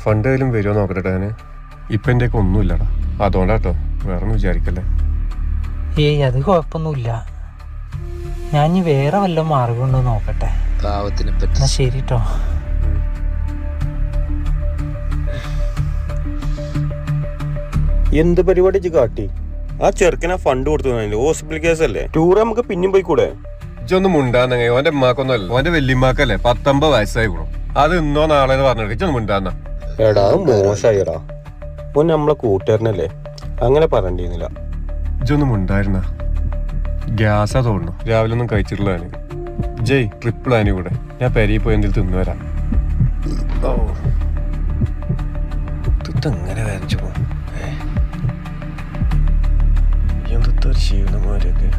Fund ഏതെങ്കിലും വരുമോ നോക്കട്ടെ ഞാൻ. ഇപ്പം എൻ്റെ ഒക്കെ ഒന്നുമില്ലടാ, അതുകൊണ്ടാട്ടോ, വേറെ ഒന്നും വിചാരിക്കല്ലേ. ഏയ് അത് കുഴപ്പമൊന്നുമില്ല. ഞാൻ ഇനി വേറെ വല്ല മാർഗം ഉണ്ടോ നോക്കട്ടെ. എന്നാ ശരി കേട്ടോ. എന്ത് പരിപാടി കാട്ടി? ആ ചെറുക്കനെ ഫണ്ട് കൊടുത്തു, ഹോസ്പിറ്റൽ കേസല്ലേ, ടൂർ നമുക്ക് പിന്നെയും പോയിക്കൂടെ? ഇജൊന്നും മുണ്ടാന്നെ, ഓന്റെ ഉമ്മാക്കൊന്നും അല്ല, ഓന്റെ വല്യമ്മാക്കല്ലേ 19 വയസ്സായി കൂടും. അത് ഇന്നോ നാളെ പറഞ്ഞെടുക്കും. ഇജൊന്നും മുണ്ടാന്ന. എടാ മോശമായിടാ, ഓൻ നമ്മളെ കൂട്ടുകാരനല്ലേ, അങ്ങനെ പറയണ്ടിരുന്നില്ല. ഇജൊന്നും മുണ്ടായിരുന്ന. ഗ്യാസാ തോന്നുന്നു, രാവിലെ ഒന്നും കഴിച്ചിട്ടില്ല ഞാൻ. ജയ് ട്രിപ്പിൾ ആനി കൂടെ, ഞാൻ പെരിയിൽ പോയി എന്തെങ്കിലും തിന്നുവരാം. ഇതെങ്ങനെ വേദനിച്ചു പോകും. എന്തൊരു ക്ഷീണമാരൊക്കെ.